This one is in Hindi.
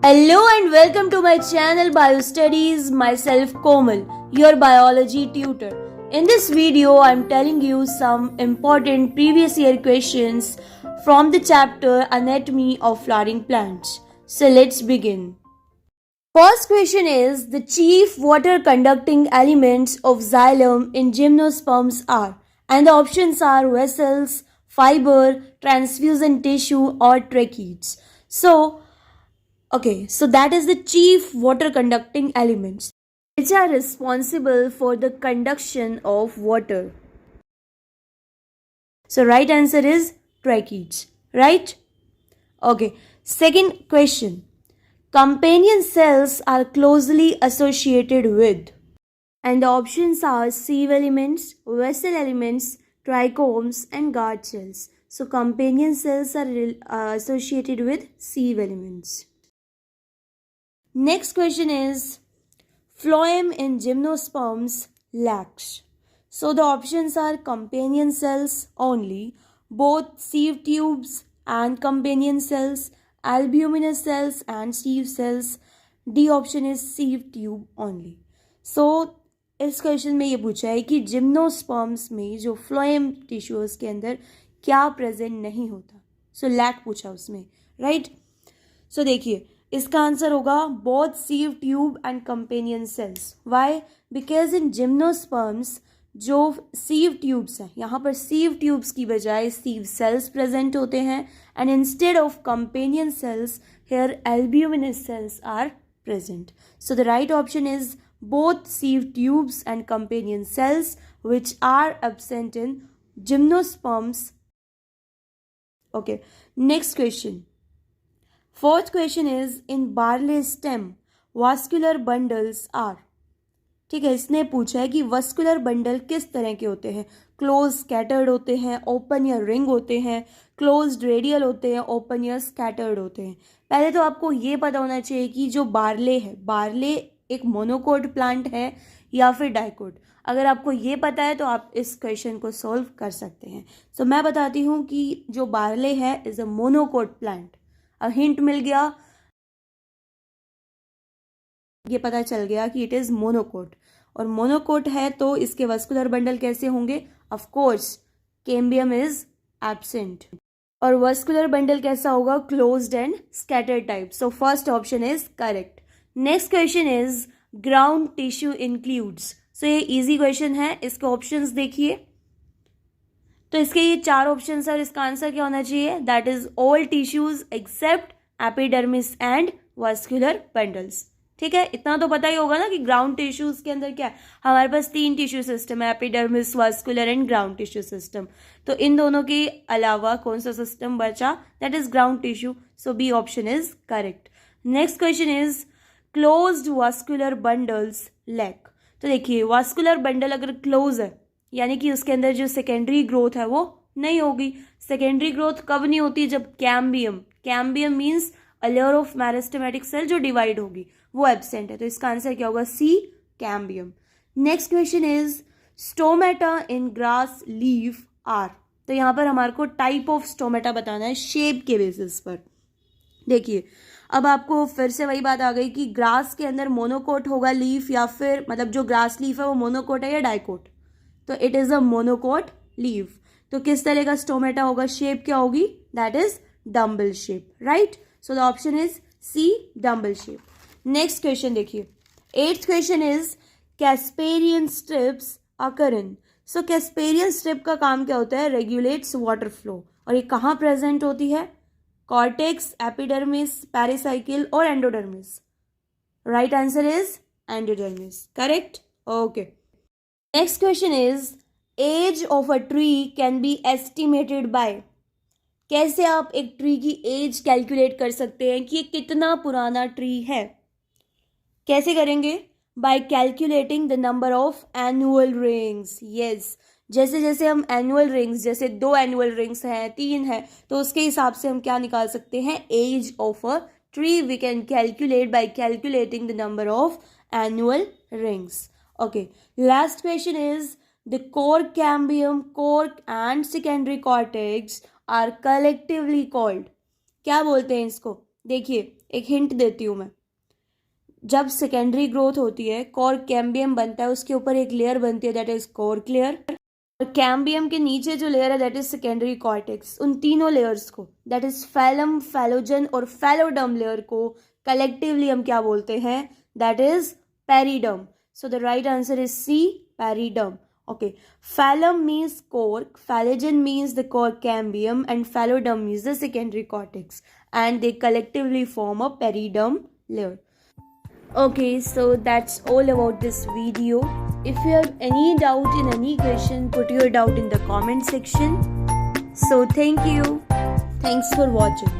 Hello and welcome to my channel BioStudies, myself Komal, your biology tutor. In this video, I am telling you some important previous year questions from the chapter Anatomy of Flowering Plants. So let's begin. First question is, the chief water conducting elements of xylem in gymnosperms are, and the options are vessels, fiber, transfusion tissue or tracheids. So that is the chief water conducting elements which are responsible for the conduction of water. So right answer is tracheids, right? Okay. Second question. Companion cells are closely associated with, and the options are sieve elements, vessel elements, trichomes and guard cells. So companion cells are associated with sieve elements. Next question is, phloem in gymnosperms lacks. So the options are companion cells only, both sieve tubes and companion cells, albuminous cells and sieve cells. D option is sieve tube only. So इस क्वेश्चन में ये पूछा है कि जिम्नोस्पर्म्स में जो फ्लोएम टिश्यूज के अंदर क्या प्रेजेंट नहीं होता. सो लैक पूछा उसमें, राइट. सो देखिए इसका आंसर होगा both sieve tube and companion cells. Why? Because in gymnosperms जो सीव ट्यूब्स हैं, यहाँ पर सीव ट्यूब्स की बजाय सीव सेल्स प्रेजेंट होते हैं, and instead of companion cells here albuminous cells are present. So the right option is both sieve tubes and companion cells which are absent in gymnosperms. Okay, next question. Fourth question is, in barley stem vascular bundles are. ठीक है, इसने पूछा है कि वस्कुलर बंडल किस तरह के होते हैं. क्लोज स्कैटर्ड होते हैं, ओपन या रिंग होते हैं, क्लोज्ड रेडियल होते हैं, ओपन या स्कैटर्ड होते हैं. पहले तो आपको ये पता होना चाहिए कि जो बार्ले है, बार्ले एक मोनोकोट प्लांट है या फिर डाइकोट. अगर आपको ये पता है तो आप इस क्वेश्चन को सॉल्व कर सकते हैं. सो मैं बताती हूँ कि जो बार्ले है इज अ मोनोकोट प्लांट. अब हिंट मिल गया, ये पता चल गया कि इट इज मोनोकोट. और मोनोकोट है तो इसके वस्कुलर बंडल कैसे होंगे? Of course cambium is absent. और वस्कुलर बंडल कैसा होगा? Closed and scattered type. So first option is correct. Next question is ground tissue includes. So ये इजी क्वेश्चन है, इसके ऑप्शंस देखिए. तो इसके ये चार ऑप्शंस है और इसका आंसर क्या होना चाहिए? That is all tissues except epidermis and vascular bundles. ठीक है, इतना तो पता ही होगा ना कि ग्राउंड टिश्यूज के अंदर क्या है. हमारे पास तीन टिश्यू सिस्टम है, epidermis, vascular and ground tissue system. तो इन दोनों के अलावा कौन सा सिस्टम बचा? That is ground tissue. So B option is correct. Next question is closed vascular bundles lack. तो देखिए वास्कुलर बंडल अगर क्लोज है यानी कि उसके अंदर जो सेकेंडरी ग्रोथ है वो नहीं होगी. सेकेंडरी ग्रोथ कब नहीं होती? जब cambium means a layer of meristematic cell जो डिवाइड होगी वो एब्सेंट है. तो इसका आंसर क्या होगा? C, cambium. Next question is stomata in grass leaf are. तो यहाँ पर हमारे को टाइप ऑफ स्टोमेटा बताना है शेप के बेसिस पर. देखिए अब आपको फिर से वही बात आ गई कि ग्रास के अंदर मोनोकोट होगा लीफ, या फिर मतलब जो ग्रास लीफ है वो मोनोकोट है या डाइकोट. तो it is a monocot leaf. तो किस तरह का स्टोमेटा होगा? शेप क्या होगी? That is dumbbell shape, right. So the option is C, dumbbell shape. Next question देखिए. Eighth question is casparian strips occur in. So casparian strip का काम क्या होता है? Regulates water flow. और ये कहाँ प्रेजेंट होती है? कॉर्टेक्स, एपिडर्मिस, पेरिसाइकिल और endodermis. Right answer is endodermis. Correct. Okay. Next question is age of a tree can be estimated by. कैसे आप एक ट्री की एज कैलकुलेट कर सकते हैं कि ये कितना पुराना ट्री है? कैसे करेंगे? Bye calculating the number of annual rings. Yes, जैसे जैसे हम एनुअल रिंग्स, जैसे 2 एनुअल रिंग्स हैं, 3 हैं, तो उसके हिसाब से हम क्या निकाल सकते हैं? Age of a tree we can calculate by calculating the number of annual rings. Okay. Last question is the cork cambium, cork and secondary cortex are collectively called. क्या बोलते हैं इसको? देखिए एक हिंट देती हूँ मैं। जब सेकेंडरी ग्रोथ होती है, कोर कैम्बियम बनता है, उसके ऊपर एक लेयर बनती है दैट इज कोर लेयर, और कैम्बियम के नीचे जो लेयर है दैट इज सेकेंडरी कॉर्टेक्स। उन तीनों लेयर्स को दैट इज फैलम, फैलोजन और फैलोडर्म लेयर को कलेक्टिवली हम क्या बोलते हैं? That is periderm. So the right answer is C, periderm. Okay, phallum means core, phallogen means the core cambium, and phalloderm means the secondary cortex, and they collectively form a periderm layer. Okay, so that's all about this video. If you have any doubt in any question, put your doubt in the comment section. So thank you. Thanks for watching.